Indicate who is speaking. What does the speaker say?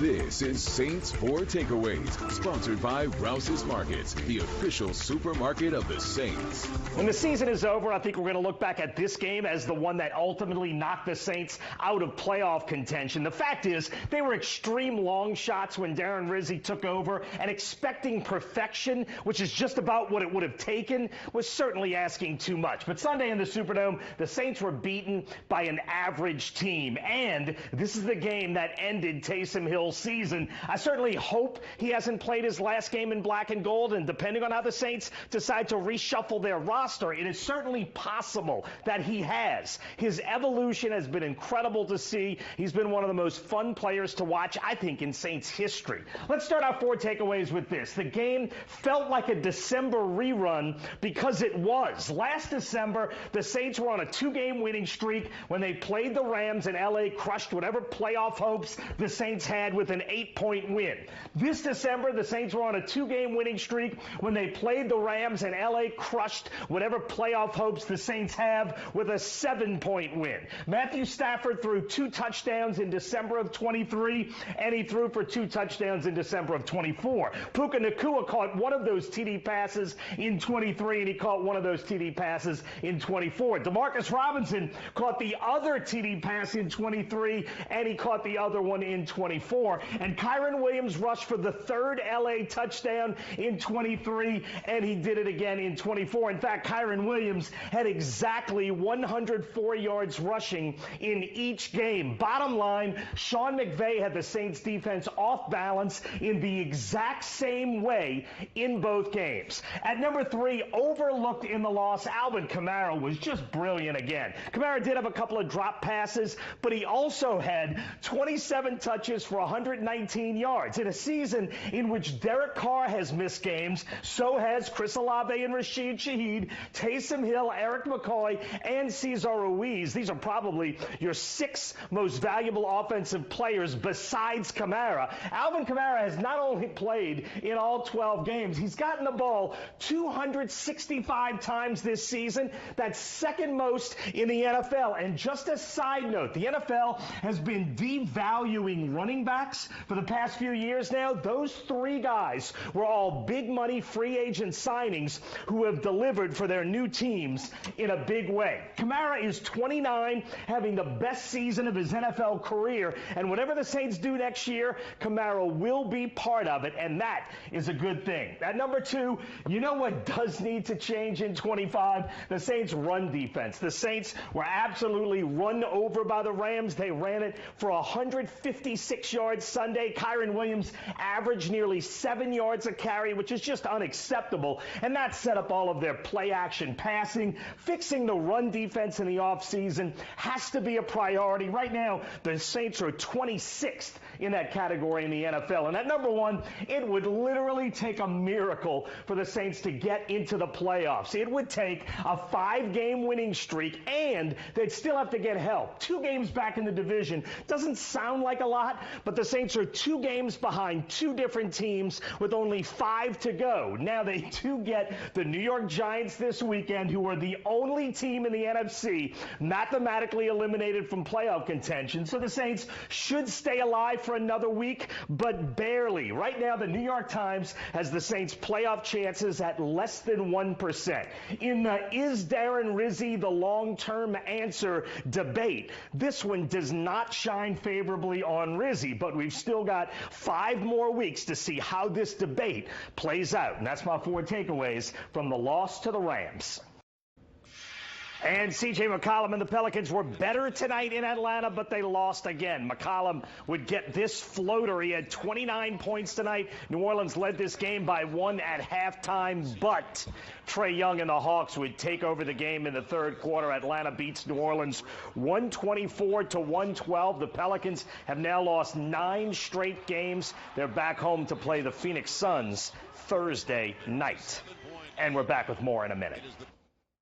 Speaker 1: This is Saints 4 Takeaways, sponsored by Rouse's Markets, the official supermarket of the Saints.
Speaker 2: When the season is over, I think we're going to look back at this game as the one that ultimately knocked the Saints out of playoff contention. The fact is, they were extreme long shots when Darren Rizzi took over, and expecting perfection, which is just about what it would have taken, was certainly asking too much. But Sunday in the Superdome, the Saints were beaten by an average team, and this is the game that ended Taysom Hill's season. I certainly hope he hasn't played his last game in black and gold, and depending on how the Saints decide to reshuffle their roster, it is certainly possible that he has. His evolution has been incredible to see. He's been one of the most fun players to watch, I think, in Saints history. Let's start our 4 takeaways with this. The game felt like a December rerun because it was. Last December, the Saints were on a 2-game winning streak when they played the Rams, and LA crushed whatever playoff hopes the Saints had with an 8-point win. This December, the Saints were on a 2-game winning streak when they played the Rams, and LA crushed whatever playoff hopes the Saints have with a 7-point win. Matthew Stafford threw 2 touchdowns in December of 23, and he threw for 2 touchdowns in December of 24. Puka Nacua caught one of those TD passes in 23, and he caught one of those TD passes in 24. Demarcus Robinson caught the other TD pass in 23, and he caught the other one in 24. And Kyren Williams rushed for the 3rd LA touchdown in 23, and he did it again in 24. In fact, Kyren Williams had exactly 104 yards rushing in each game. Bottom line, Sean McVay had the Saints defense off balance in the exact same way in both games. At number 3, overlooked in the loss, Alvin Kamara was just brilliant again. Kamara did have a couple of drop passes, but he also had 27 touches for 119 yards. In a season in which Derek Carr has missed games, so has Chris Olave and Rashid Shaheed, Taysom Hill, Eric McCoy, and Cesar Ruiz. These are probably your 6 most valuable offensive players besides Kamara. Alvin Kamara has not only played in all 12 games, he's gotten the ball 265 times this season. That's second most in the NFL. And just a side note, the NFL has been devaluing running backs for the past few years now. Those 3 guys were all big money free agent signings who have delivered for their new teams in a big way. Kamara is 29, having the best season of his NFL career, and whatever the Saints do next year, Kamara will be part of it, and that is a good thing. At number 2, you know what does need to change in 25? The Saints' run defense. The Saints were absolutely run over by the Rams. They ran it for 156 yards Sunday. Kyren Williams averaged nearly 7 yards a carry, which is just unacceptable, and that set up all of their play-action passing. Fixing the run defense in the offseason has to be a priority. Right now, the Saints are 26th in that category in the NFL. And at number 1, it would literally take a miracle for the Saints to get into the playoffs. It would take a 5-game winning streak, and they'd still have to get help. 2 games back in the division doesn't sound like a lot, but the Saints are 2 games behind 2 different teams with only 5 to go. Now they do get the New York Giants this weekend, who are the only team in the NFC mathematically eliminated from playoff contention. So the Saints should stay alive for another week, but barely. Right now, the New York Times has the Saints' playoff chances at less than 1%. In the "Is Darren Rizzi the long-term answer" debate, this one does not shine favorably on Rizzi, but we've still got 5 more weeks to see how this debate plays out. And that's my 4 takeaways from the loss to the Rams. And C.J. McCollum and the Pelicans were better tonight in Atlanta, but they lost again. McCollum would get this floater. He had 29 points tonight. New Orleans led this game by 1 at halftime, but Trae Young and the Hawks would take over the game in the 3rd quarter. Atlanta beats New Orleans 124-112. The Pelicans have now lost 9 straight games. They're back home to play the Phoenix Suns Thursday night. And we're back with more in a minute.